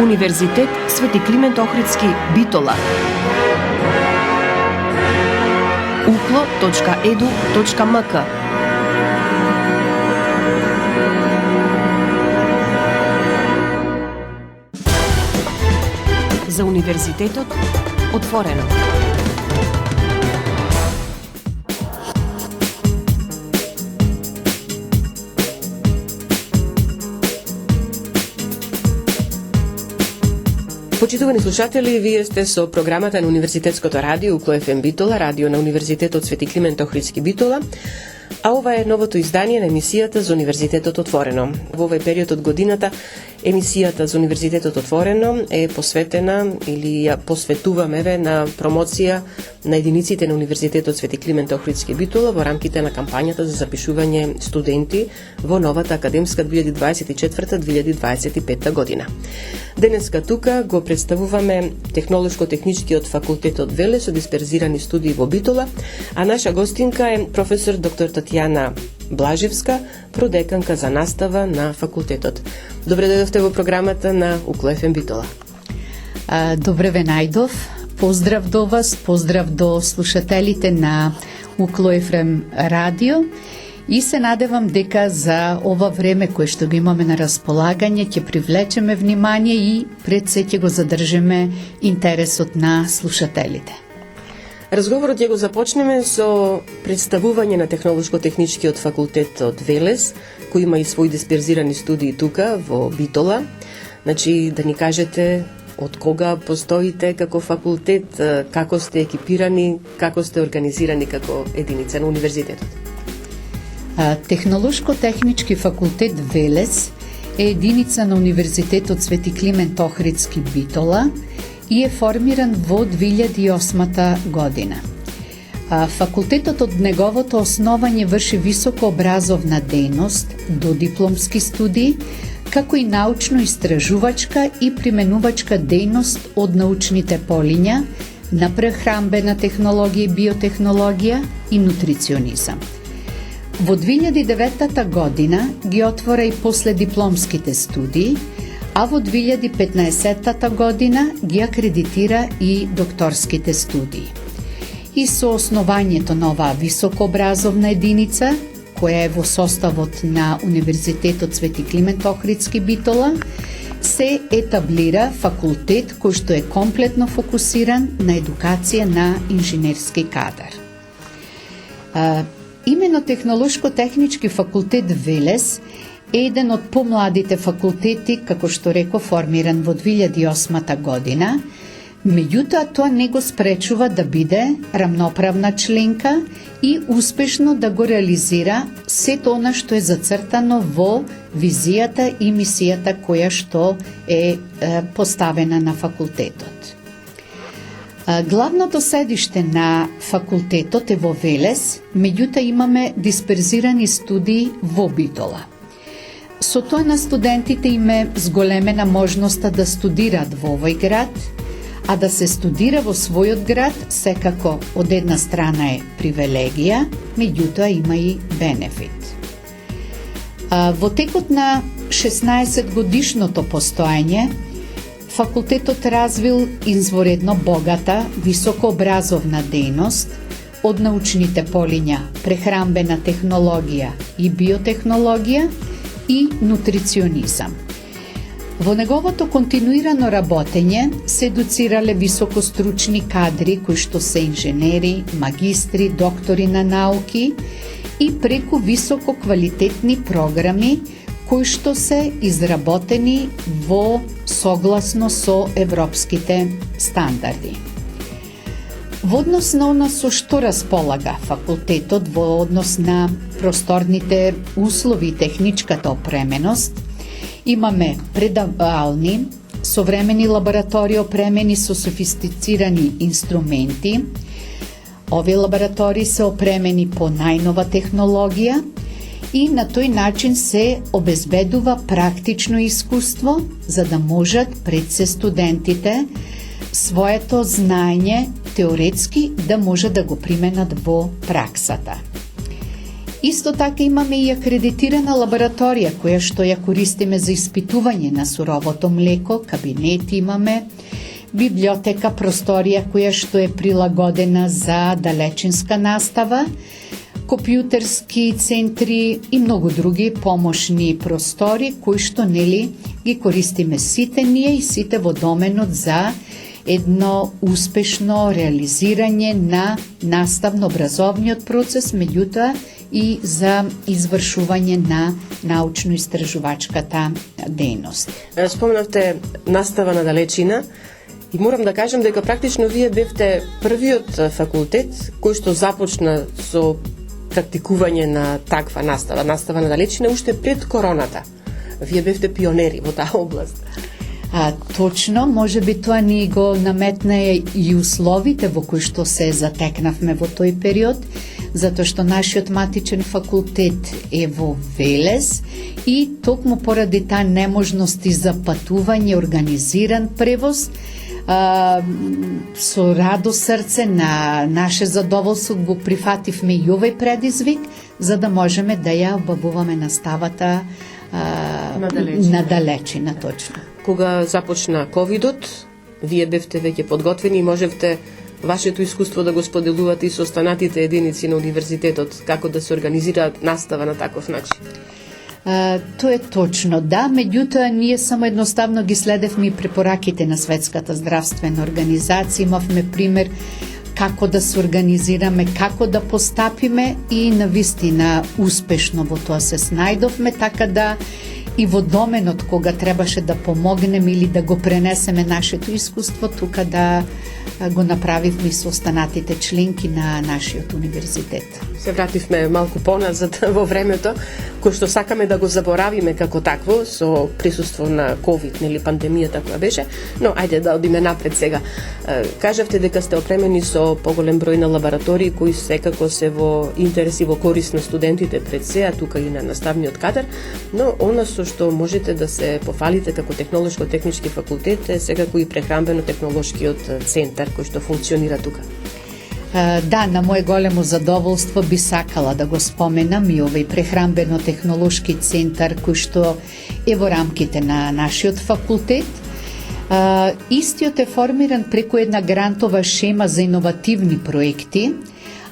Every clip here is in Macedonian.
Универзитет Свети Климент Охридски, Битола. uklo.edu.mk. За универзитетот отворено. Почитувани слушатели, вие сте со програмата на Универзитетското радио Укло ФМ Битола, радио на Универзитетот Свети Климент Охридски Битола, а ова е новото издание на емисијата за Универзитетот отворено. Во овој период од годината емисијата за Универзитетот отворено е посветена или ја посветуваме на промоција на единиците на Универзитетот Свети Климент Охридски Битола во рамките на кампањата за запишување студенти во новата академска 2024-2025 година. Денеска тука го представуваме Технолошко-техничкиот факултет од Веле со дисперзирани студии во Битола, а наша гостинка е професор доктор Татјана Блажевска, продеканка за настава на факултетот. Добре дојдовте во програмата на Укло ФМ Битола. Добре ве најдов. Поздрав до вас, поздрав до слушателите на Укло ФМ радио и се надевам дека за ова време кое што го имаме на располагање ќе привлечеме внимание и пред се ќе го задржиме интересот на слушателите. Разговорот ќе го започнеме со представување на Технолошко-техничкиот факултет од Велес, кој има и своји дисперзирани студии тука во Битола. Значи, да ни кажете од кога постоите како факултет, како сте екипирани, како сте организирани како единица на универзитетот. Технолошко-технички факултет Велес е единица на Универзитетот Свети Климент Охридски Битола и е формиран во 2008 година. Факултетот од неговото основање врши високообразовна дејност, додипломски студии, како и научно-истражувачка и применувачка дејност од научните полиња на прехранбена технологија и биотехнологија и нутриционизам. Во 2009 година ги отвора и последипломските студии, а во 2015 година ги акредитира и докторските студии. И со основањето на оваа високообразовна единица, која е во составот на Универзитетот Свети Климент Охридски Битола, се етаблира факултет кој што е комплетно фокусиран на едукација на инженерски кадар. Имено Технолошко-технички факултет Велес е еден од помладите факултети, како што реко, формиран во 2008 година, меѓутоа тоа не го спречува да биде рамноправна членка и успешно да го реализира сето она што е зацртано во визијата и мисијата која што е поставена на факултетот. Главното седиште на факултетот е во Велес, меѓутоа имаме дисперзирани студии во Битола. Со тоа на студентите им е зголемена можноста да студираат во овој град, а да се студира во својот град секако од една страна е привилегија, меѓутоа има и бенефит. Во текот на 16 годишното постоење, факултетот развил изворедно богата, високообразовна дејност од научните полиња прехранбена технологија и биотехнологија и нутриционизам. Во неговото континуирано работење се едуцирале високостручни кадри кои што се инженери, магистри, доктори на науки и преку висококвалитетни програми кои што се изработени во согласно со европските стандарди. Во однос на она со што располага факултетот во однос на просторните услови и техничката опременост, имаме предавални, современи лаборатории опремени со софистицирани инструменти. Овие лаборатории се опремени по најнова технологија и на тој начин се обезбедува практично искуство за да можат пред се студентите своето знаење теоретски да може да го применат во праксата. Исто така имаме и акредитирана лабораторија која што ја користиме за испитување на суровото млеко, кабинет имаме, библиотека, просторија која што е прилагодена за далечинска настава, компјутерски центри и многу други помошни простори кои што нели ги користиме сите ние и сите во доменот за едно успешно реализирање на наставно-образовниот процес, меѓутоа и за извршување на научно-истражувачката дејност. Спомнавте настава на далечина и морам да кажам дека практично вие бевте првиот факултет кој што започна со практикување на таква настава на далечина уште пред короната. Вие бевте пионери во таа област. Точно, може би тоа ни го наметна и условите во кои што се затекнавме во тој период, затоа што нашиот матичен факултет е во Велес и токму поради таа неможност за патување, организиран превоз, со радо срце на наше задоволство го прифативме и овој предизвик, за да можеме да ја обавуваме наставата на далечина, точно. Кога започна ковидот, вие бевте веќе подготвени и можевте вашето искуство да го споделувате и со останатите единици на универзитетот, како да се организираат настава на таков начин. Тоа е точно, да, меѓутоа ние само едноставно ги следевме и препораките на Светската здравствена организација, имавме пример како да се организираме, како да постапиме и навистина успешно во тоа се снајдовме, така да и во доменот кога требаше да помогнеме или да го пренесеме нашето искуство, тука да го направивме со останатите членки на нашиот универзитет. Се вративме малку поназад во времето, кој што сакаме да го заборавиме како такво, со присуство на ковид, нели пандемијата која беше, но ајде да одиме напред сега. Кажавте дека сте опремени со поголем број на лаборатории кои секако се во интерес и во корист на студентите пред се, а тука и на наставниот кадар, но она со што можете да се пофалите како технолошко-технички факултет е секако и прехрамбено-технолошкиот центар кој што функционира тука. Да, на моje големо задоволство би сакала да го споменам и овој прехрамбено-технолошки центар кој што е во рамките на нашиот факултет. Истиот е формиран преку една грантова шема за иновативни проекти,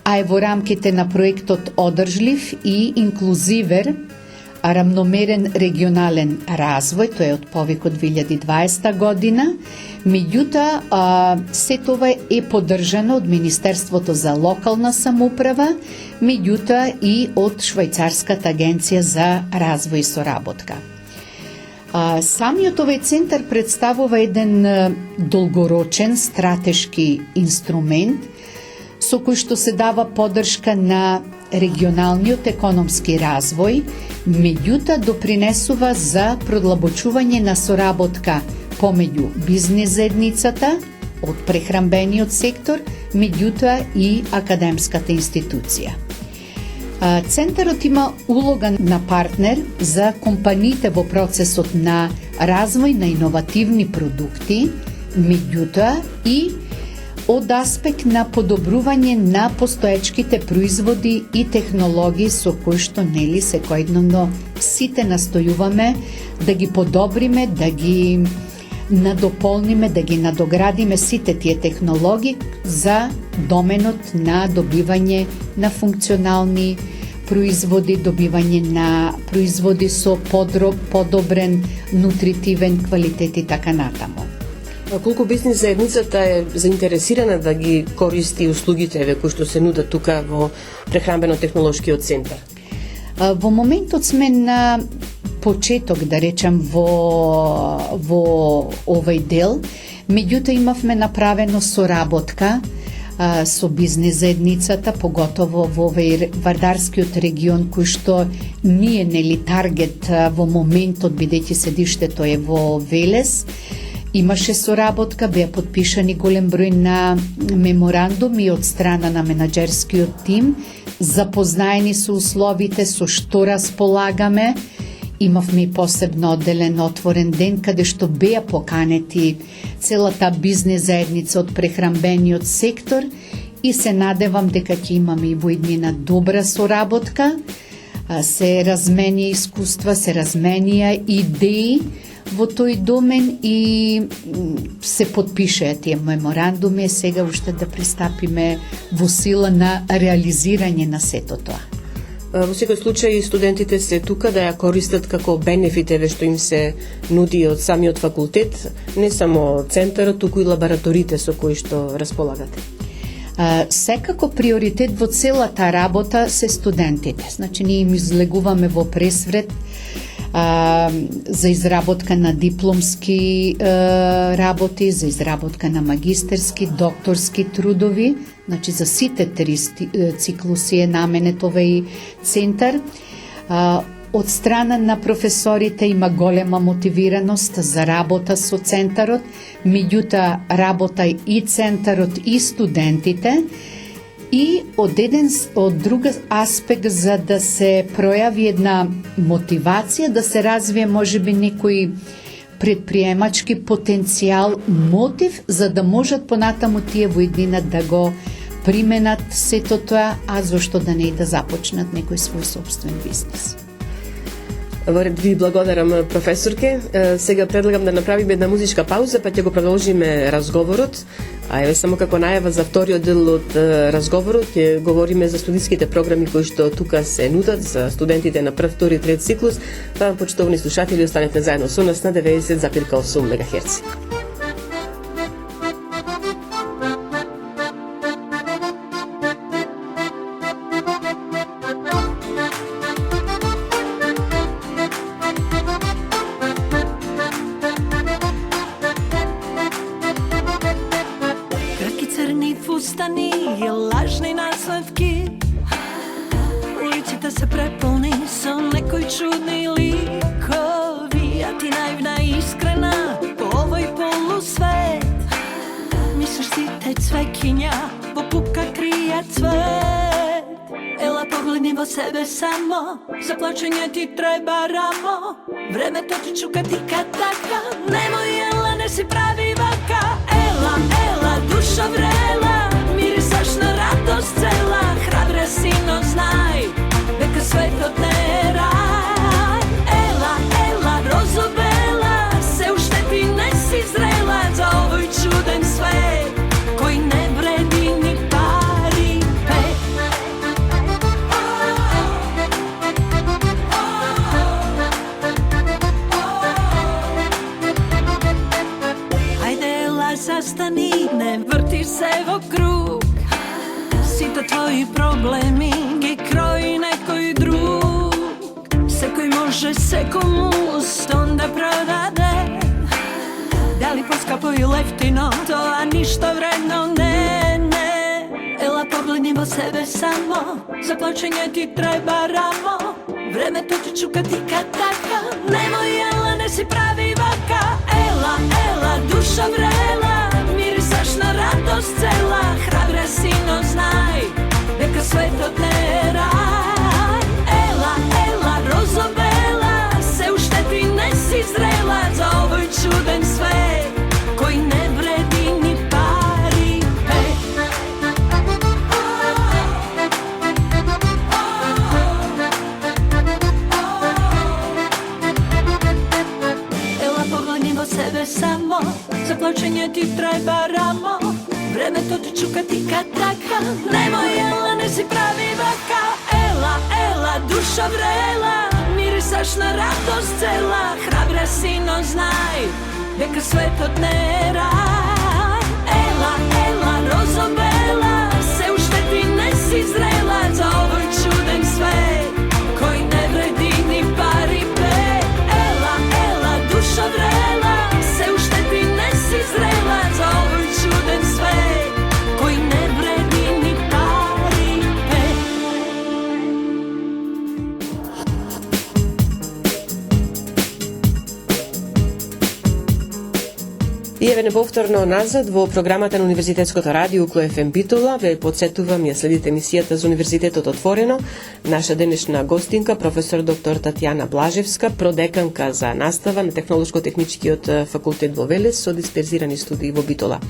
а е во рамките на проектот Одржлив и инклузивен рамномерен регионален развој, тоа е од повеќе од 2020 година. Меѓутоа, се тоа е поддржано од Министерството за локална самоуправа, меѓутоа и од Швајцарската агенција за развој и соработка. Самиот овој центар представува еден долгорочен стратешки инструмент со кој што се дава поддршка на регионалниот економски развој, меѓутоа допринесува за продлабочување на соработка помеѓу бизнес заедницата од прехрамбениот сектор, меѓутоа и академската институција. Центарот има улога на партнер за компаниите во процесот на развој на иновативни продукти, меѓутоа и од аспект на подобрување на постоечките производи и технологии со кои што нели секојдневно сите настојуваме да ги подобриме, да ги надополниме, да ги надоградиме сите тие технологии за доменот на добивање на функционални производи, добивање на производи со подобрен нутритивен квалитет и така натаму. Колку бизнес заедницата е заинтересирана да ги користи услугите кои што се нудат тука во прехрамбено-технолошкиот центар? Во моментот сме на почеток, да речам, во овој дел, меѓутоа имавме направено соработка со бизнес заедницата, поготово во овој Вардарскиот регион кој што ние нели таргет во моментот, бидејќи седиштето е во Велес. Имаше соработка, беа подпишани голем број на меморандуми од страна на менаџерскиот тим, запознаени со условите со што располагаме. Имавме и посебно одделен отворен ден каде што беа поканети целата бизнес заедница од прехрамбениот сектор и се надевам дека ќе имаме и во иднина добра соработка Се разменија искуства, се разменија идеи во тој домен и се подпишеа тие меморандуми, сега уште да пристапиме во сила на реализирање на сето тоа. Во секој случај студентите се тука да ја користат како бенефит што им се нуди од самиот факултет, не само центарот, туку и лабораториите со кои што располагате. Секако приоритет во целата работа се студентите. Значи, ние им излегуваме во пресврет за изработка на дипломски работи, за изработка на магистерски, докторски трудови, значи за сите три циклуси е наменет овој центар. Од страна на професорите има голема мотивираност за работа со центарот, меѓутоа работа и центарот и студентите, и од друг аспект за да се пројави една мотивација, да се развие можеби некој предприемачки потенцијал, мотив за да можат понатаму тие во иднина да го применат сето тоа, а зошто да не и да започнат некој свој собствен бизнес. Во ред ви благодарам, професорке. Сега предлагам да направиме една музичка пауза, па ќе го продолжиме разговорот. А еве само како најава за вториот дел од разговорот ќе говориме за студиските програми кои што тука се нудат за студентите на прв, втори и трет циклус. Па, почитувани слушатели, останете заедно со нас на 90,8 МГц. Фустани и лажни наследки, улиците се преполни со некои чудни ликови, а ти наивна и искрена по овој полусвет. Мислиш сите цвекиња во пупка кријат цвет. Ела погледни во себе само, за плачење ти треба рамо. Времето ти чука тика-така, немој ела, не си прави вака. Ела, ела, душа врела, мирисаш на радост цела. Храбра си, но знај, дека светот не е рај. Ела, ела, розо бела, се уште ти не си зрела за овој чуден свет, кој не вреди ни пари пет. Ајде, ела, застани, не врти се во круг. Сите твои проблеми ги крои некој друг. Секој може секому стон да продаде. Дали поскапо и лефтино, тоа ништо вредно не. Ела погледни во себе само, за плачење ти треба рамо. Времето ти чука тика-така, немој ела, не си прави вака. Ела, ела, душа врела, мирисаш на радост цела. Храбра си, но знај, дека светот не е рај. Ела, ела, розо бела, се уште ти не си зрела за овој чуден свет, кој не вреди ни пари пет. Ела погледни во себе само, за плачење ти треба рамо. Времето ти чука тика-така, немој ела, не си прави вака. Ела, ела, душа врела, мирисаш на радост цела. Храбра си, но знај, дека светот не е рај. Ела, ела, розо бела, се уште ти не си зрела за овој чуден свет, кој не вреди ни пари пет. Ела, ела, душа врела, се уште ти не си зрела за овој чуден свет, кој не вреди ни пари пет. И еве повторно назад во програмата на Универзитетското радио UKLO FM Битола. Ве подсетувам, ја следите емисијата за Универзитетот отворено. Наша денешна гостинка, професор доктор Татјана Блажевска, продеканка за настава на Технолошко-техничкиот факултет во Велес со дисперзирани студии во Битола.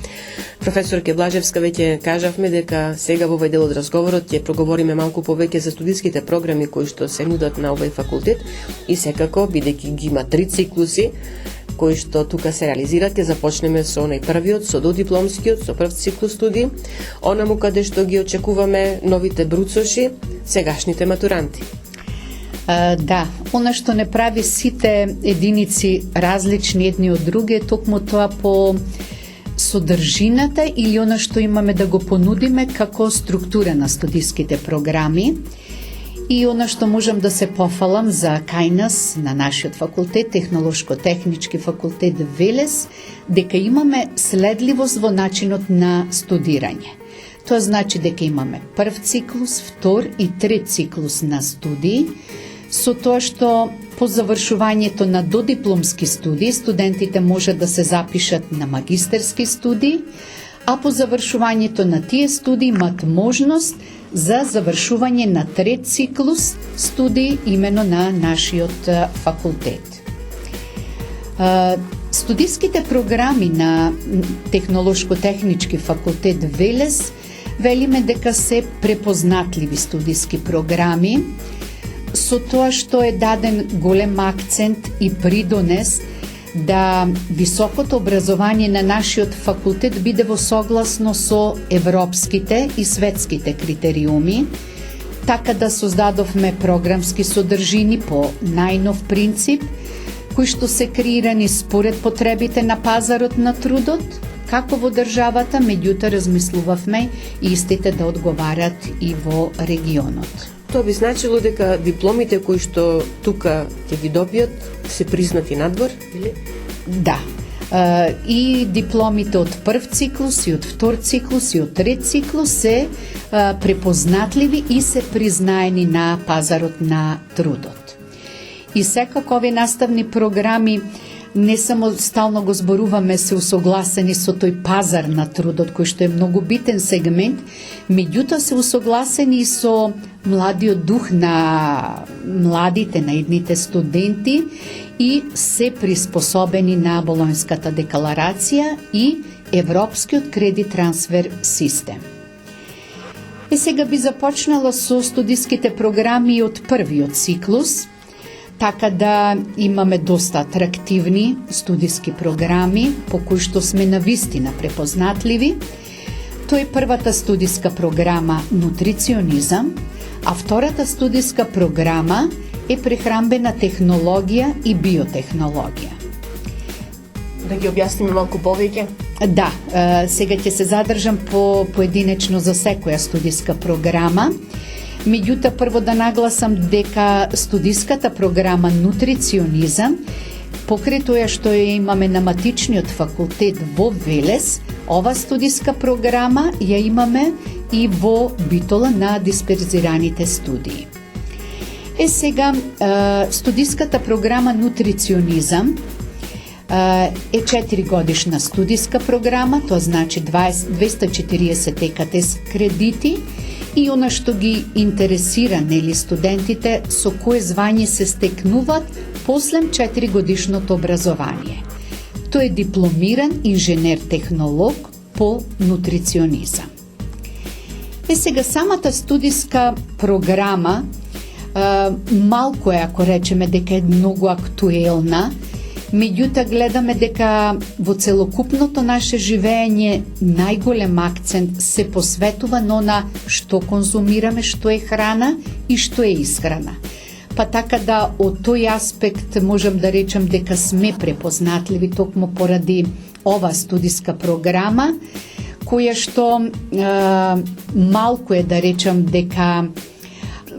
Професорке Блажевска, веќе кажавме дека сега во овој дел од разговорот ќе проговориме малку повеќе за студиските програми кои што се нудат на овој факултет и секако, бидејќи ги има 3 циклуси кои што тука се реализираат, ќе започнеме со најпрвиот, со додипломскиот, со прв циклус студии, онаму каде што ги очекуваме новите бруцоши, сегашните матуранти. Да, она што не прави сите единици различни едни од други е токму тоа по содржината или она што имаме да го понудиме како структура на студиските програми. И она што можам да се пофалам за кај нас, на нашиот факултет, Технолошко-технички факултет Велес, дека имаме следливост во начинот на студирање. Тоа значи дека имаме прв циклус, втор и трет циклус на студии, со тоа што по завршувањето на додипломски студии, студентите може да се запишат на магистерски студии, а по завршувањето на тие студии имат можност за завршување на трет циклус студии имено на нашиот факултет. Студиските програми на Технолошко-технички факултет Велес велиме дека се препознатливи студиски програми, со тоа што е даден голем акцент и придонес да високото образование на нашиот факултет биде во согласно со европските и светските критериуми, така да создадовме програмски содржини по најнов принцип, кои што се креирани според потребите на пазарот на трудот, како во државата, меѓутоа размислувавме истите да одговарат и во регионот. Тоа би значило дека дипломите кои што тука ќе ги добијат се признати надвор, или? Да. И дипломите од прв циклус, и од втор циклус, и од трет циклус се препознатливи и се признаени на пазарот на трудот. И секако овие наставни програми не само стално го зборуваме, се усогласени со тој пазар на трудот, кој што е многу битен сегмент, меѓутоа се усогласени и со младиот дух на младите, на едните студенти и се приспособени на Болонската декларација и Европскиот кредит трансфер систем. Сега би започнала со студиските програми од првиот циклус, така да имаме доста атрактивни студиски програми по кои што сме навистина препознатливи. Тоа е првата студиска програма нутриционизам, а втората студиска програма е прехранбена технологија и биотехнологија. Да ги објасниме малку повеќе? Да, сега ќе се задржам поединечно за секоја студиска програма. Меѓутоа, прво да нагласам дека студиската програма нутриционизам, покрај тоа што ја имаме на матичниот факултет во Велес, ова студиска програма ја имаме и во Битола на дисперзираните студии. Сега, студиската програма нутриционизам е 4 годишна студиска програма, тоа значи 240 ЕКТС кредити, и она што ги интересира, нели, студентите со кое звање се стекнуваат после 4 годишното образование. Тој е дипломиран инженер-технолог по нутриционизам. Сега самата студиска програма малку е, ако речеме дека е многу актуелна, меѓутоа гледаме дека во целокупното наше живење најголем акцент се посветува на што конзумираме, што е храна и што е исхрана. Па така да од тој аспект можам да речем дека сме препознатливи токму поради ова студиска програма, која што малку е да речем дека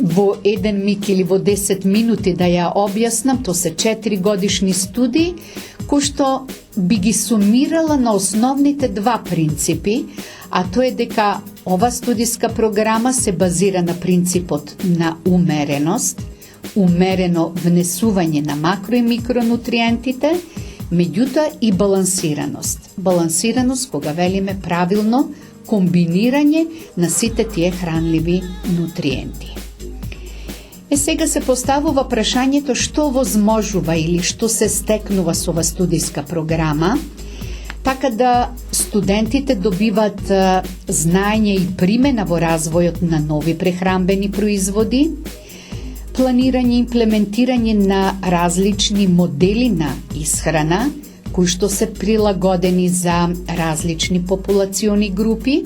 во еден миг или во 10 минути да ја објаснам, то се 4 годишни студии, кои што би ги сумирала на основните два принципи, а тоа е дека ова студиска програма се базира на принципот на умереност, умерено внесување на макро и микронутриентите, меѓутоа и балансираност. Балансираност кога велиме правилно комбинирање на сите тие хранливи нутриенти. Сега се поставува прашањето што возможува или што се стекнува со ова студиска програма, така да студентите добиват знаење и примена во развојот на нови прехранбени производи, планирање и имплементирање на различни модели на исхрана, кои што се прилагодени за различни популациони групи.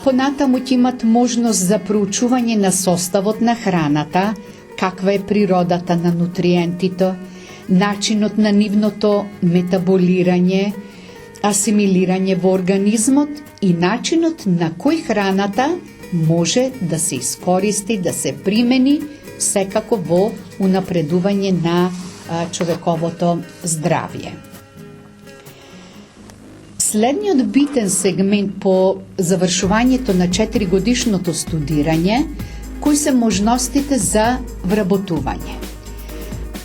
Понатаму ќе имат можност за проучување на составот на храната, каква е природата на нутриентите, начинот на нивното метаболирање, асимилирање во организмот и начинот на кој храната може да се искористи, да се примени секако во унапредување на човековото здравје. Следниот битен сегмент по завршувањето на 4-годишното студирање, кои се можностите за вработување.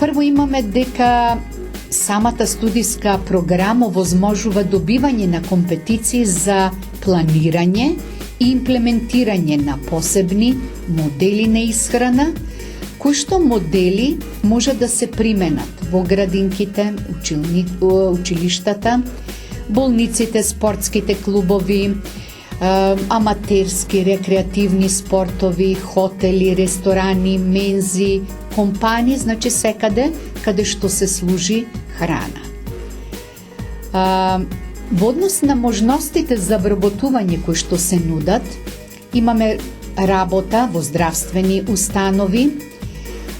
Прво имаме дека самата студиска програма возможува добивање на компетиции за планирање и имплементирање на посебни модели на исхрана, кои што модели може да се применат во градинките, училиштата, болниците, спортските клубови, аматерски, рекреативни спортови, хотели, ресторани, мензи, компании, значи секаде каде што се служи храна. Во однос на можностите за вработување кои што се нудат, имаме работа во здравствени установи,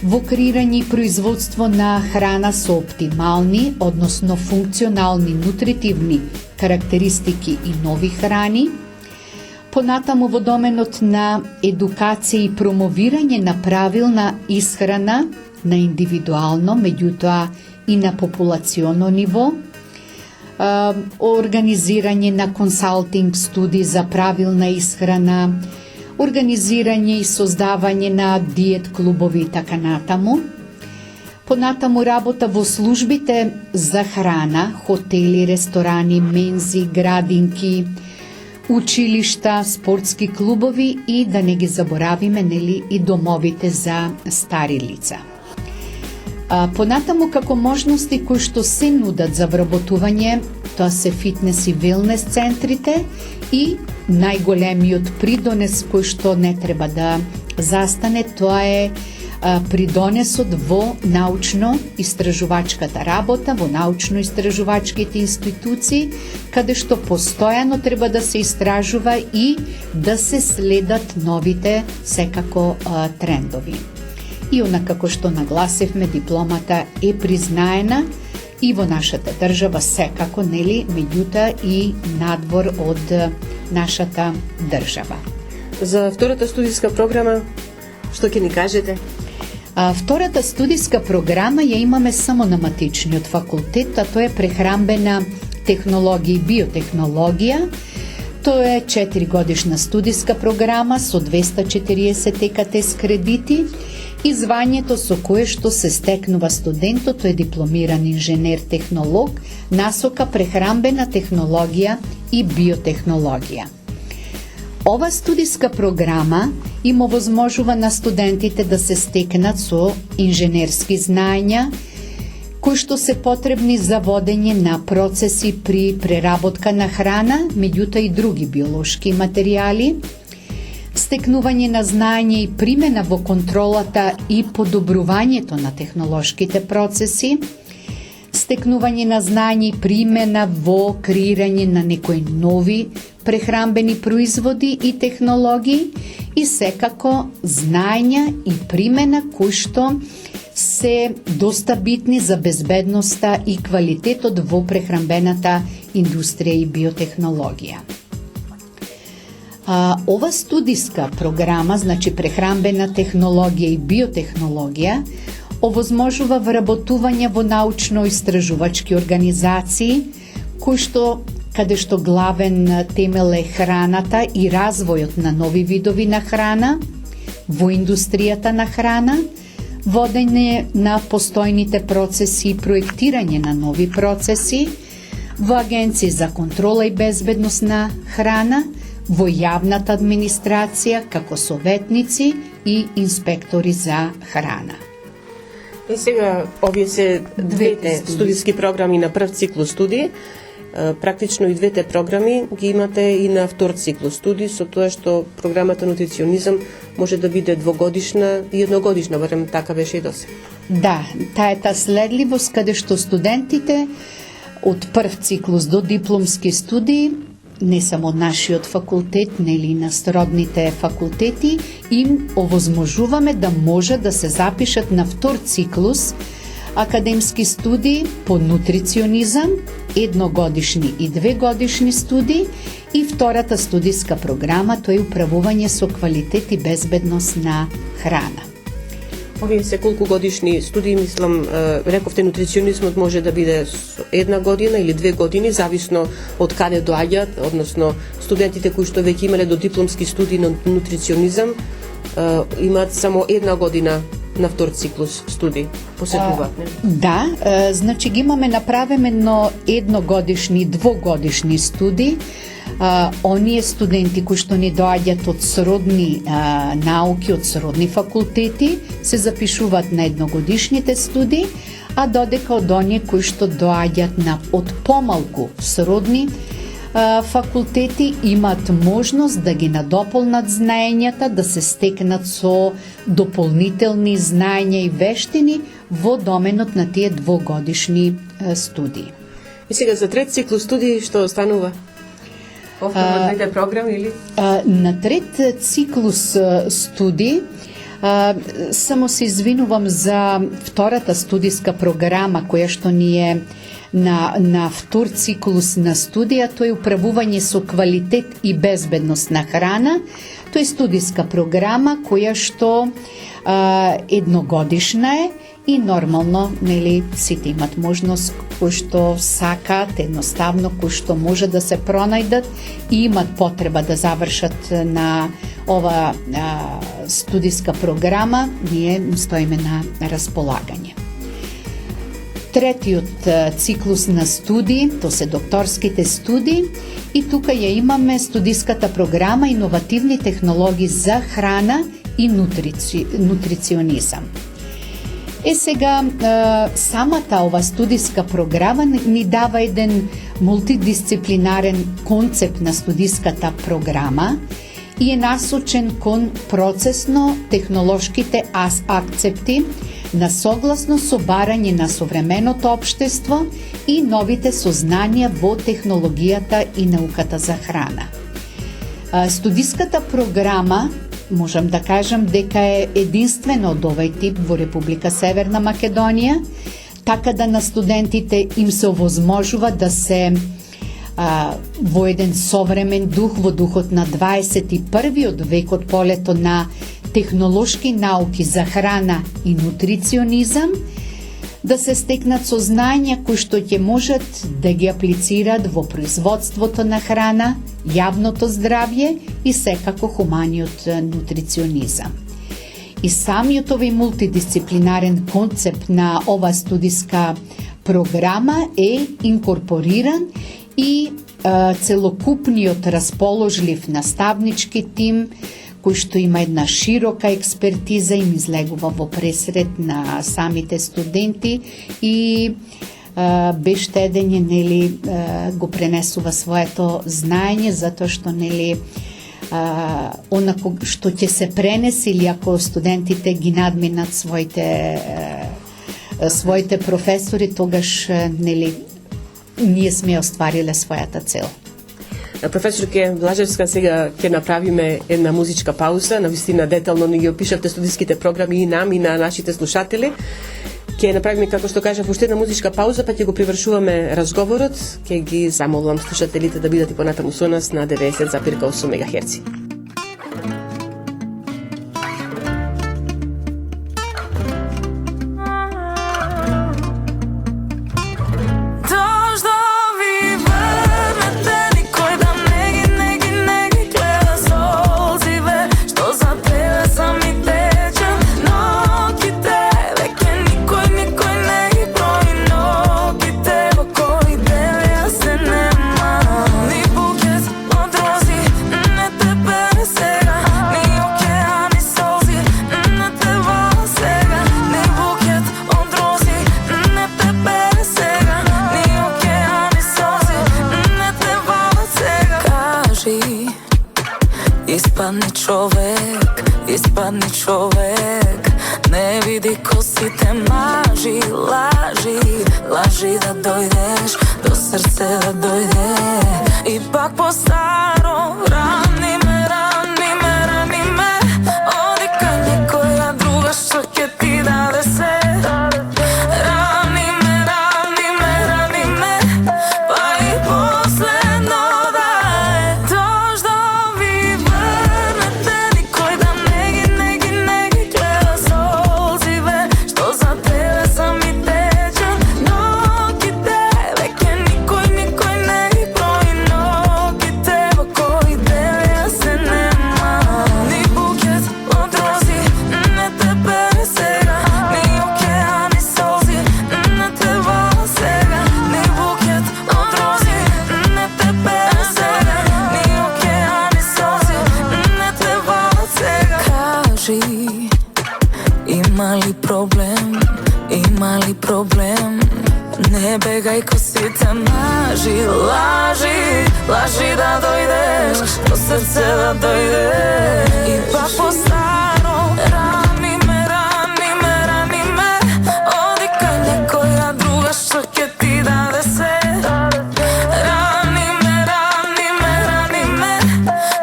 во креирање и производство на храна со оптимални, односно функционални нутритивни карактеристики и нови храни, понатаму во доменот на едукација и промовирање на правилна исхрана на индивидуално, меѓутоа и на популационо ниво, организирање на консалтинг студии за правилна исхрана, организирање и создавање на диет клубови и така натаму. Понатаму работа во службите за храна, хотели, ресторани, мензи, градинки, училишта, спортски клубови и да не ги заборавиме, нели, и домовите за стари лица. Понатаму како можности кои што се нудат за вработување, тоа се фитнес и велнес центрите и најголемиот придонес кој што не треба да застане, тоа е придонесот во научно-истражувачката работа, во научно-истражувачките институции, каде што постојано треба да се истражува и да се следат новите секако трендови. И онакако што нагласивме, дипломата е признаена и во нашата држава секако, нели, меѓутоа и надвор од нашата држава. За втората студиска програма, што ќе ни кажете? Втората студиска програма ја имаме само на матичниот факултет, а тоа е прехранбена технологија и биотехнологија. Тоа е 4-годишна студиска програма со 240 ЕКТС кредити и звањето со кое што се стекнува студентот, тој е дипломиран инженер-технолог, насока прехранбена технологија и биотехнологија. Ова студиска програма им овозможува на студентите да се стекнат со инженерски знаења, кои што се потребни за водење на процеси при преработка на храна, меѓутоа и други биолошки материјали, стекнување на знаење и примена во контролата и подобрувањето на технолошките процеси, стекнување на знаење и примена во креирање на некои нови прехранбени производи и технологии и секако знаења и примена кои што се доста битни за безбедноста и квалитетот во прехранбената индустрија и биотехнологија. Ова студиска програма, значи прехранбена технологија и биотехнологија, овозможува вработување во научно-истражувачки организации, каде што главен темел е храната и развојот на нови видови на храна, во индустријата на храна, водење на постојните процеси и проектирање на нови процеси, во Агенција за контрола и безбедност на храна, во јавната администрација како советници и инспектори за храна. И сега, овие се двете студиски програми на прв циклус студии. Практично и двете програми ги имате и на втор циклус студии, со тоа што програмата нутриционизам може да биде двогодишна и едногодишна, барем така беше и досега. Да, таа е та следливост каде што студентите од прв циклус до дипломски студии, не само нашиот факултет, нели на сродните факултети, им овозможуваме да може да се запишат на втор циклус академски студии по нутриционизам, едногодишни и двегодишни студии, и втората студиска програма, тоа е управување со квалитет и безбедност на храна. Овие се колку годишни студии, мислам, рековте нутриционизмот може да биде една година или 2 години, зависно од каде доаѓаат, односно студентите кои што веќе имале до дипломски студии на нутриционизам, имаат само една година на втор циклус студии, поседнуваат, не? Да, значи ги имаме направено едногодишни и двогодишни студии. Оние студенти кои што ни доаѓаат од сродни науки, од сродни факултети, се запишуваат на едногодишните студии, а додека од оние кои што доаѓаат од помалку сродни факултети имаат можност да ги надополнат знаењата, да се стекнат со дополнителни знаења и вештини во доменот на тие двогодишни студии. И сега за трет циклус студии што останува? Повторно двете програми или? На трет циклус студии, само се извинувам за втората студиска програма која што ни е на втор циклус на студија, тоа е управување со квалитет и безбедност на храна. Тоа е студиска програма која што едногодишна е и нормално, нели, сите имат можност кои што сакаат, едноставно, кои што може да се пронајдат и имат потреба да завршат на ова студиска програма, ние стоиме на располагање. Третиот циклус на студии, то се докторските студии, и тука ја имаме студиската програма Иновативни технологии за храна и нутриционизам. Сега, самата ова студиска програма ни дава еден мултидисциплинарен концепт на студиската програма и е насочен кон процесно-технолошките акцепти на согласно со барање на современото општество и новите сознанија во технологијата и науката за храна. Студиската програма, можам да кажам дека е единствена од овој тип во Република Северна Македонија, така да на студентите им се овозможува да се во еден современ дух, во духот на 21. векот, полето на технолошки науки за храна и нутриционизам, да се стекнат сознанија кои што ќе можат да ги аплицираат во производството на храна, јавното здравје и секако хуманиот нутриционизам. И самиот овој мултидисциплинарен концепт на ова студиска програма е инкорпориран и целокупниот расположлив наставнички тим, кој што има една широка експертиза, им излегува во пресред на самите студенти и без штедење, нели, го пренесува своето знаење, затоа што, нели, онако што ќе се пренеси или ако студентите ги надминат своите професори, тогаш, нели, ние сме оствариле својата цел. Професорке Блажевска, сега ќе направиме една музичка пауза, навистина детално ни ги опишавте студиските програми и нам и на нашите слушатели. Ќе направиме, како што кажав, уште една музичка пауза, па ќе го привршуваме разговорот. Ќе ги замолувам слушателите да бидат и понатаму со нас на 90,8 МГц. Što za tebe sam i tečem, no ki te лажи да дојдеш, до срце да дојде. И пак по старо, рани ме, рани ме, рани ме. Оди кај некоја друга што ќе ти даде се. Рани ме, рани ме, рани ме. Па и последно да е дождо ви врнете. Никој да не ги гледа солзиве, што за тебе сам и течат ногите. Веќе никој не ги брои ногите, во кои девија се нема. Ни букет од рози не те бере сега, ни океани солзи не те вала сега. Ни букет од рози не те бере сега, ни океани солзи не те вала сега. Кажи, има ли проблем, има ли проблем? Не бегај ко сите мажи, лажи, лажи да дојдеш, до срце да дојде. И пак по старо, рани ме, рани ме, рани ме. Оди кај некоја друга што ќе ти даде се. Рани ме, рани ме, рани ме.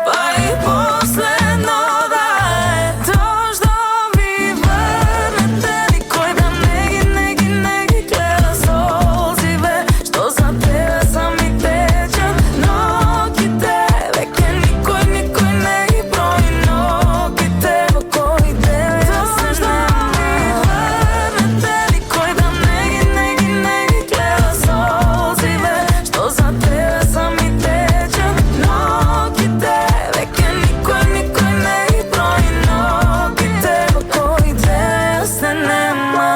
Па и последно да е дождо ви врнете. Никој да не ги гледа солзиве, што за тебе сам и течат ногите. Веќе никој не ги брои ногите, во кои девија се нема. Никој да не ги гледа солзиве, што за тебе сам и течат ногите. Веќе никој не ги брои ногите, во кои девија се нема.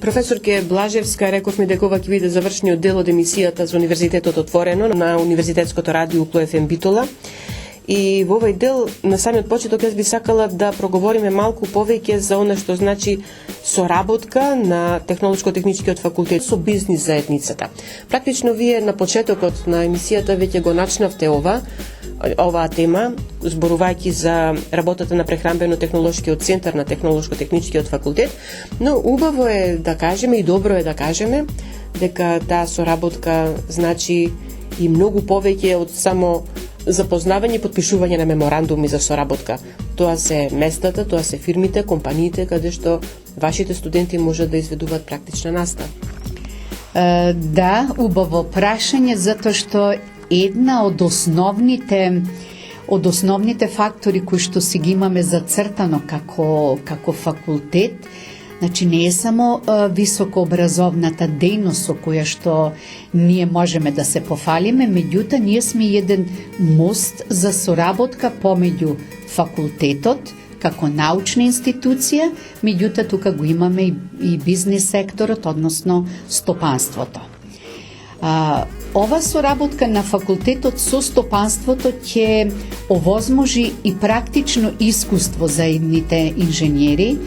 Професорке Блажевска, рековме дека ова ќе биде завршниот дел од емисијата за Универзитетот отворено на Универзитетското радио Укло ФМ Битола. И во овој дел, на самиот почеток, јас би сакала да проговориме малку повеќе за она што значи соработка на Технолошко-техничкиот факултет со бизнис заедницата. Практично вие на почетокот на емисијата веќе го начнавте оваа тема, зборувајќи за работата на Прехрамбено-технолошкиот центар на Технолошко-техничкиот факултет, но убаво е да кажеме и добро е да кажеме дека таа соработка значи и многу повеќе од само запознавање и подпишување на меморандуми за соработка. Тоа се местата, тоа се фирмите, компаниите каде што вашите студенти можат да изведуваат практична настава. Да, убаво прашање, затоа што една од основните фактори кои што си ги имаме зацртано како факултет, значи не е само високообразовната дејност со која што ние можеме да се пофалиме, меѓутоа ние сме еден мост за соработка помеѓу факултетот како научна институција, меѓутоа тука го имаме и бизнес секторот, односно стопанството. Ова соработка на факултетот со стопанството ќе овозможи и практично искуство за едните инженери,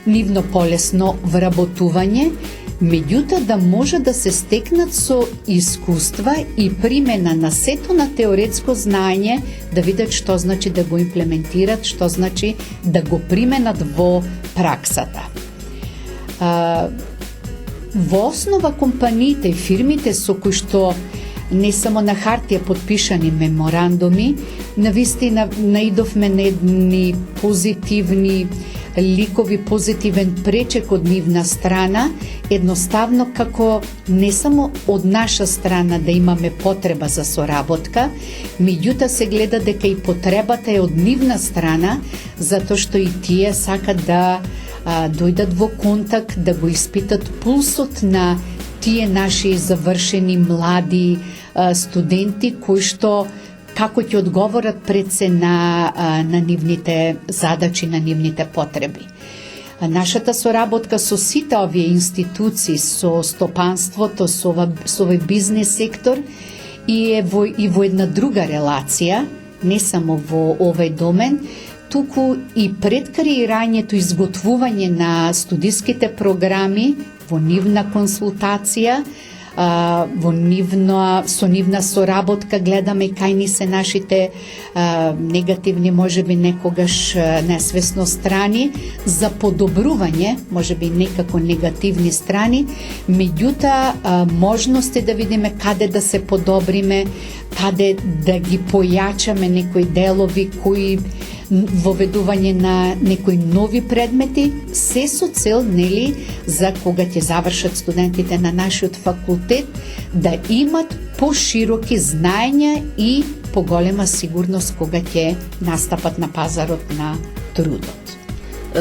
нивно полесно вработување, меѓутоа да може да се стекнат со искуства и примена на сето на теоретско знаење, да видат што значи да го имплементират, што значи да го применат во праксата. Во основа компаниите и фирмите со кои што не само на хартија подпишани меморандуми, навистина наидовме на едни позитивни ликови, позитивен пречек од нивна страна, едноставно како не само од наша страна да имаме потреба за соработка, меѓутоа се гледа дека и потребата е од нивна страна, затоа што и тие сакат да дојдат во контакт, да го испитат пулсот на тие наши завршени млади студенти кои што како ќе одговорат пред се на нивните задачи, на нивните потреби. Нашата соработка со сите овие институции, со стопанството, со овој бизнес сектор и во една друга релација, не само во овој домен, туку и пред креирањето и изготвување на студиските програми во нивна консултација, со нивна соработка гледаме кај ни се нашите негативни, можеби некогаш несвесно страни за подобрување, можеби некако негативни страни, меѓутоа можности да видиме каде да се подобриме, каде да ги појачаме некои делови кои воведување на некои нови предмети, се со цел, нели, за кога ќе завршат студентите на нашиот факултет, да имат пошироки знаења и поголема сигурност кога ќе настапат на пазарот на трудот.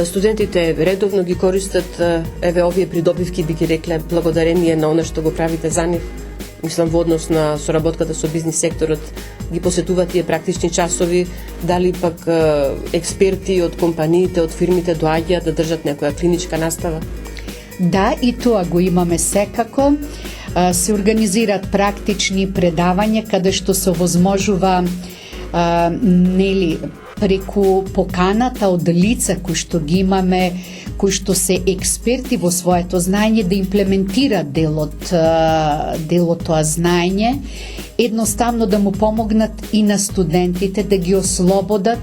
Студентите редовно ги користат овие придобивки, би ги рекле, благодарение на она што го правите за нив. Мислам, во однос на соработката со бизнис секторот, ги посетуваат тие практични часови, дали пак експерти од компаниите, од фирмите доаѓаат да држат некоја клиничка настава? Да, и тоа го имаме секако. Се организираат практични предавања каде што се овозможува нели преку поканата од лица кои што ги имаме, кои што се експерти во своето знаење, да имплементираат делот тоа знаење, едноставно да му помогнат и на студентите да ги ослободат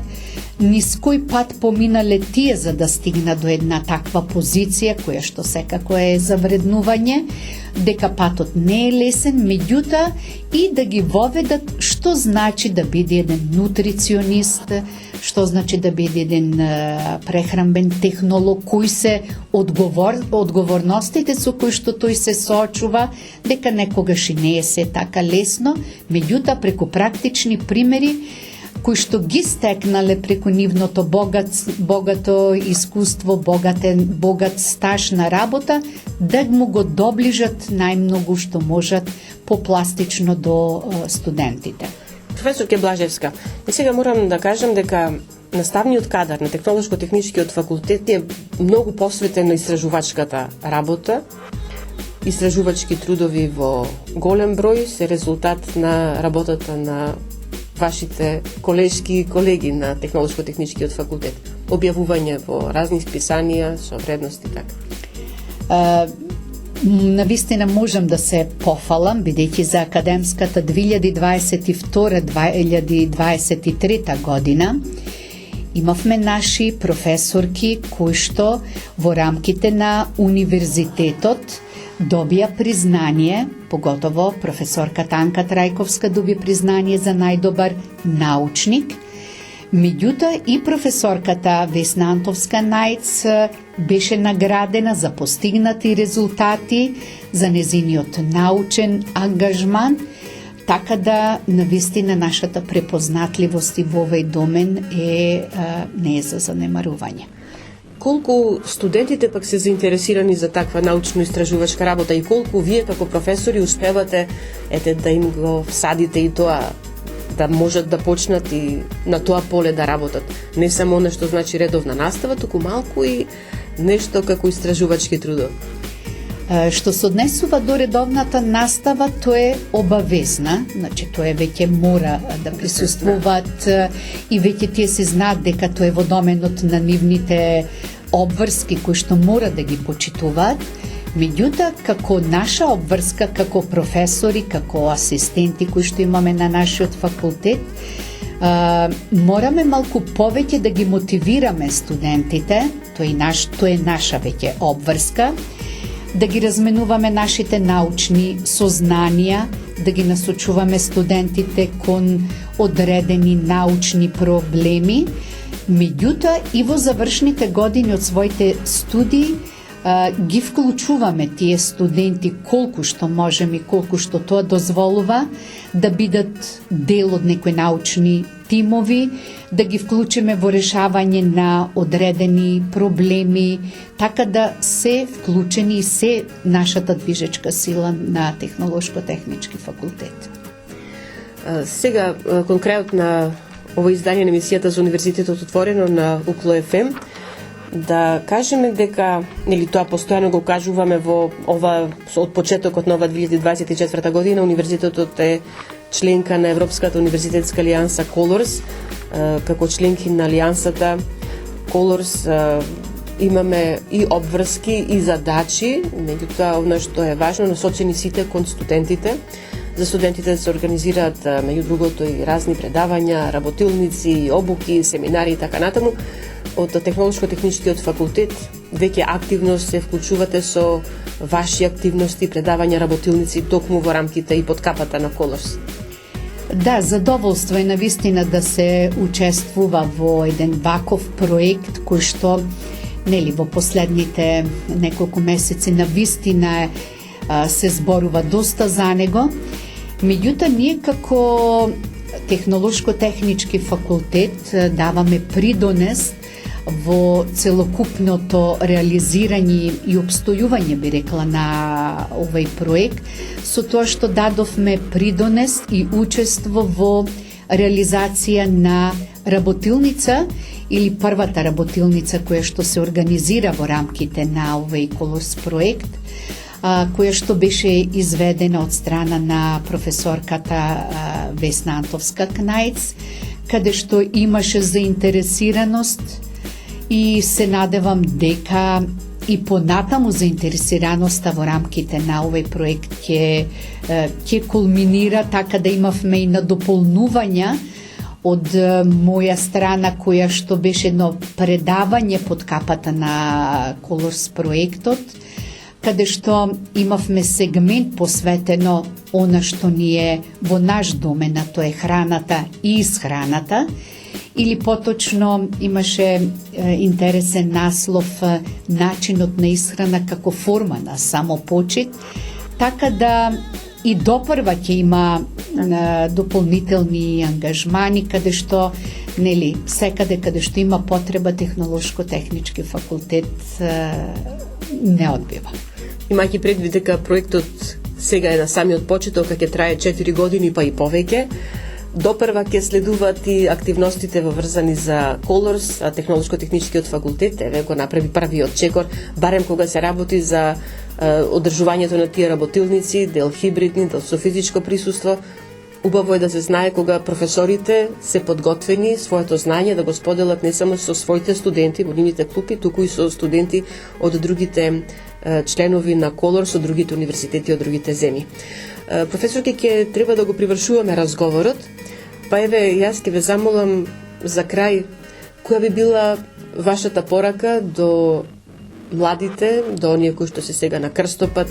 низ кој пат поминале тие за да стигнат до една таква позиција, која што секако е за вреднување, дека патот не е лесен, меѓутоа и да ги воведат што значи да биде еден нутриционист, што значи да биде еден прехранбен технолог, кои се одговорностите со кои што тој се соочува, дека некогаш и не е се така лесно, меѓутоа преку практични примери кои што ги стекнале преку нивното богато искуство, богат стаж на работа, да му го доближат најмногу што можат попластично до студентите. Професор Кеблажевска, и сега морам да кажам дека наставниот кадар на технолошко-техничкиот факултет е многу посветен на истражувачката работа. Истражувачки трудови во голем број се резултат на работата на вашите колешки и колеги на технолошко-техничкиот факултет. Објавување во разни списанија со вредности така. Навистина можам да се пофалам, бидејќи за академската 2022-2023 година имавме наши професорки кои што во рамките на универзитетот добија признание, поготово професорката Анка Трајковска доби признание за најдобар научник, меѓутоа и професорката Весна Антовска-Најц беше наградена за постигнати резултати, за незиниот научен ангажман, така да навистина нашата препознатливост и во овој домен не е за занемарување. Колку студентите пак се заинтересирани за таква научно-истражувачка работа и колку вие како професори успевате да им го всадите и тоа да можат да почнат и на тоа поле да работат. Не само она што значи редовна настава, туку малку и нешто како истражувачки трудови. Што се однесува до редовната настава, тоа е обавезна, значи тоа веќе мора да присуствуваат и веќе тие се знаат дека тоа е во доменот на нивните обврски кои што мора да ги почитуваат. Меѓутоа, како наша обврска, како професори, како асистенти кои што имаме на нашиот факултет, мораме малку повеќе да ги мотивираме студентите, тоа е наша веќе обврска, да ги разменуваме нашите научни сознанија, да ги насочуваме студентите кон одредени научни проблеми, меѓутоа и во завршните години од своите студии ги вклучуваме тие студенти колку што можеме и колку што тоа дозволува да бидат дел од некои научни тимови, да ги вклучиме во решавање на одредени проблеми, така да се вклучени и се нашата движечка сила на Технолошко-технички факултет. Сега, кон крајот на ово издание на емисијата за Универзитетот отворено на УКЛО ФМ, да кажеме дека, или тоа постојано го кажуваме во ова од почетокот на ова 2024 година, Универзитетот е членка на Европската универзитетска алијанса Colors, како членки на Алијансата Colors имаме и обврски и задачи, меѓутоа она што е важно, насочени сите кон студентите. За студентите да се организираат меѓу другото и разни предавања, работилници, обуки, семинари и така натаму. Од Технолошко-техничкиот факултет веќе активно се вклучувате со ваши активности, предавања, работилници токму во рамките и под капата на Colors. Да, задоволство е навистина да се учествува во еден ваков проект кој што во последните неколку месеци навистина се зборува доста за него. Меѓутоа, ние како Технолошко-технички факултет даваме придонес во целокупното реализирање и обстојување, би рекла, на овој проект, со тоа што дадовме придонес и учество во реализација на работилница или првата работилница која што се организира во рамките на овој Colors проект, која што беше изведена од страна на професорката Весна Антовска-Кнајц, каде што имаше заинтересираност и се надевам дека и понатаму заинтересираноста во рамките на овој проект ќе кулминира, така да имавме и надополнувања од моја страна, која што беше едно предавање под капата на Colors проектот, каде што имавме сегмент посветено она што ни е во наш домен, а тоа е храната и исхраната, или поточно имаше интересен наслов начинот на исхрана како форма на самопочит, така да и допрва ќе има дополнителни ангажмани, каде што секаде каде што има потреба Технолошко-технички факултет не одбива. Имајќи предвид дека проектот сега е на самиот почеток, ќе трае 4 години па и повеќе, допрва ќе следуваат и активностите врзани за Colors, Технолошко-техничкиот факултет, го направи првиот чекор, барем кога се работи за одржувањето на тие работилници, дел хибридни, дел со физичко присуство. Убаво е да се знае кога професорите се подготвени своето знање да го споделат не само со своите студенти во нивните клупи, туку и со студенти од другите членови на Colors, од другите универзитети од другите земји. Професорке, ќе треба да го привршуваме разговорот, па еве јас ќе ве замолам за крај, која би била вашата порака до младите, до оние кои што се сега на крстопат,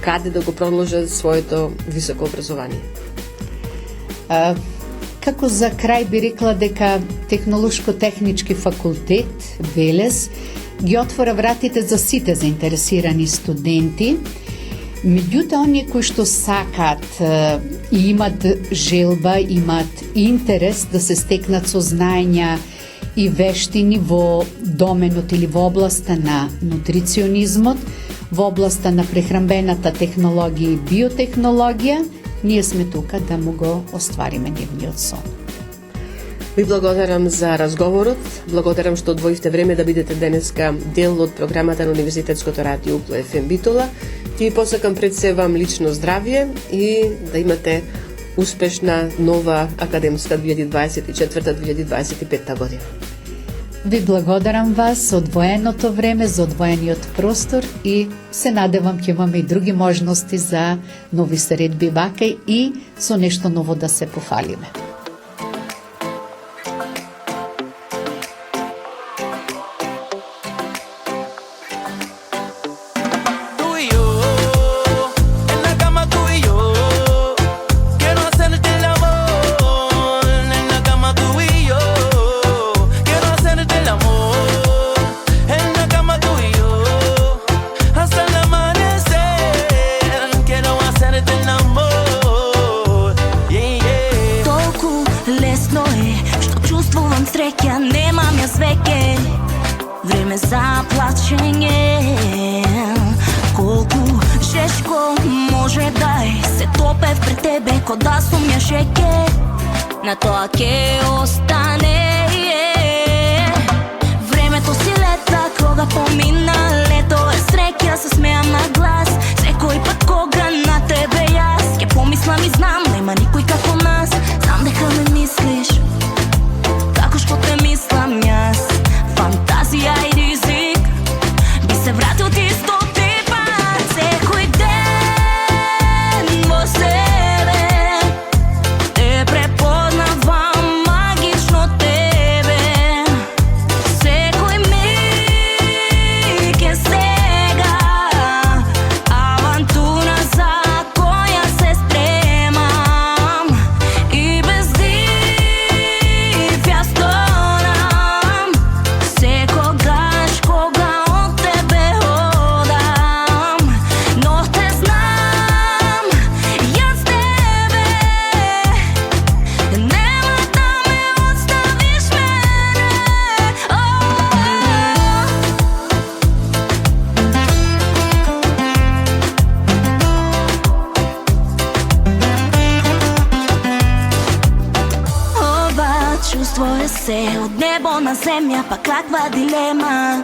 каде да го продолжат своето високо образование? Како за крај би рекла дека Технолошко-технички факултет Велес ги отвора вратите за сите заинтересирани студенти. Меѓутоа, оние кои што сакаат и имат желба, имат интерес да се стекнат со знаења и вештини во доменот или во областа на нутриционизмот, во областа на прехранбената технологија и биотехнологија, ние сме тука да му го оствариме нивниот сон. Ви благодарам за разговорот, благодарам што одвоивте време да бидете денеска дел од програмата на Универзитетското радио UKLO FM Битола. Ќе ви посакам пред се вам лично здравје и да имате успешна нова академска 2024-2025 година. Ви благодарам вас за одвоеното време, за одвоениот простор и се надевам ќе имаме и други можности за нови средби вака и со нешто ново да се пофалиме. Време за плачење, колку жешко може дај се топев пред тебе ко да сум ја шеке, на тоа ќе остане. Времето си лета, кога помина лето е среќа, се смеам на глас. Секој пат кога на тебе јас ќе помислам и знам, нема никој како нас. Знам дека ме мислиш, Nebo na zemlja, pa kakva dilema.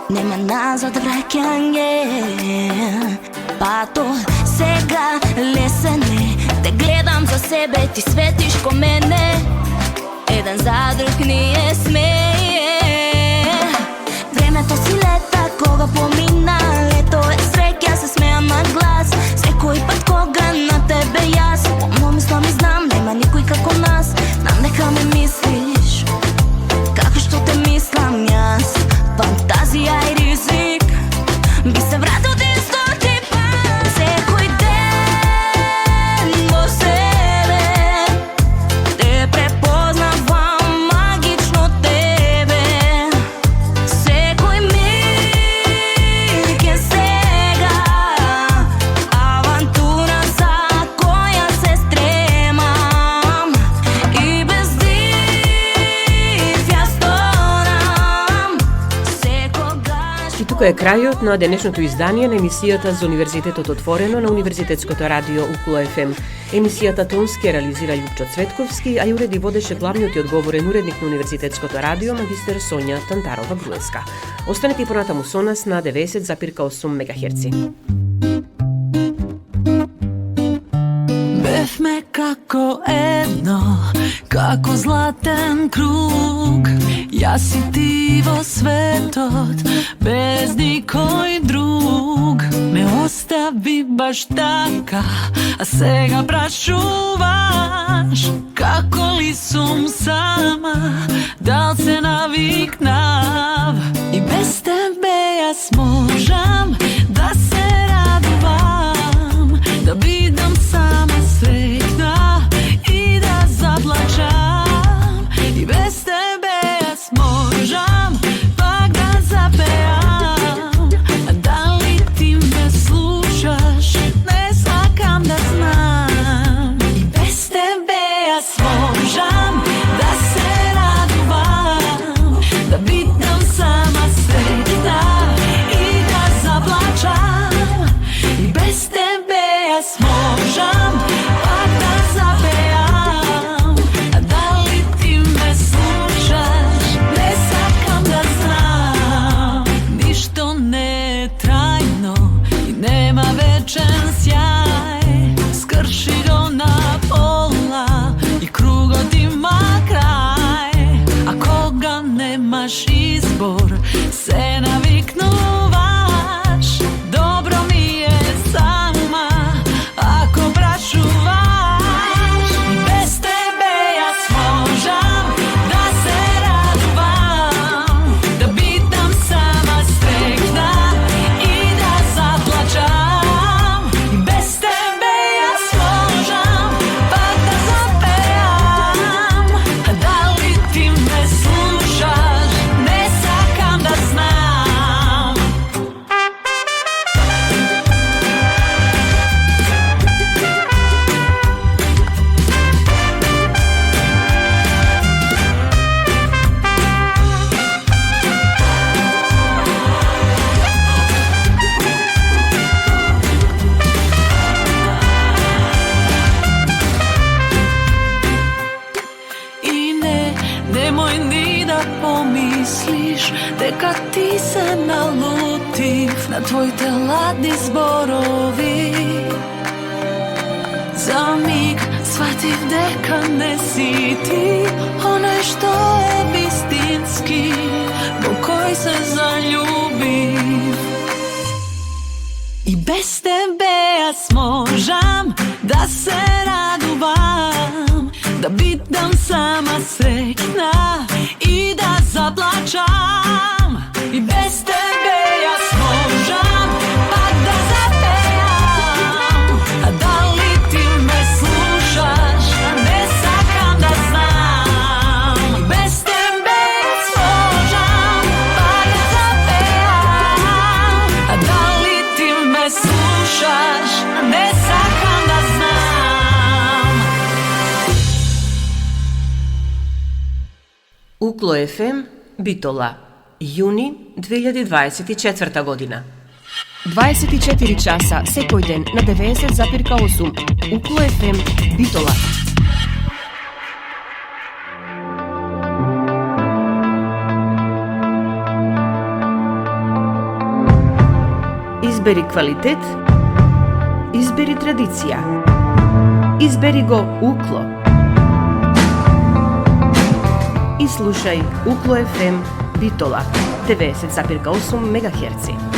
Nema nazad vraćanje. Pa to сега lesene. Te gledam za sebe, ti svetiš ko mene. Jedan za drug nije smeje. Времето си лета, кога помина. Лето е среќа, се смеям на глас. Секој пат кога на тебе јас по мислам и знам, нема никој како нас. Знам дека ме мислиш како што те мислам јас. Фантазија и ризик би се вратил ти 100 пат. Секој ден во себе те препознавам магично тебе. Секој миг е сега авантура за која се стремам. И без див ја сторам секогаш. И тука е крајот на денешното издание на емисијата за Универзитетот отворено на Универзитетското радио УКЛО ФМ. Емисијата тонски реализира Јупчо Цветковски, а ја уреди водеше главниот и одговорен уредник на Универзитетското радио магистер Сонја Тантарова-Груевска. Останете и понатаму со нас на 90,8 МГц. Бевме како едно, како златен круг. Јас и ти во светот, без никој друг. Ме остави баш така, а сега прашуваш како ли сум сама, дал се навикнав. И без тебе јас можам да се радувам, да бидам сама среќна и да заплачам. И без тебе јас можам пак да запеам. А дали ти ме слушаш, не сакам да знам. И без тебе јас можам да се радувам, да бидам сама среќна и да заплачам. И без тебе јас можам пак да запеам. А дали ти ме слушаш, не сакам да знам. Ништо не е трајно и нема вечен сјај. Скрши го на пола и кругот има крај. А кога немаш избор, се навикнуваш. Добро ми е сама, ако прашуваш. И без тебе јас можам да се радувам, да бидам сама среќна и да заплачам. И без тебе јас можам пак да запеам. А дали ти ме слушаш, не сакам да знам. И немој ни да помислиш дека ти се налутив на твоите ладни зборови. За миг сватив дека не си ти оној што е вистински, во кој се заљубив. И без тебе јас можам да се радувам, да бидам сама среќна и да заплачам. И без тебе јас можам пак да запеам. А дали ти ме слушаш, не сакам да знам. И без тебе јас можам пак да запеам. А дали ти ме слушаш, не сакам да знам. УКЛО ФМ, Битола, јуни 2024 година. 24 часа секој ден на 90,8 УКЛО ФМ, Битола. Избери квалитет, избери традиција. Избери го Укло. И слушај Укло FM Битола 90,8 МГц.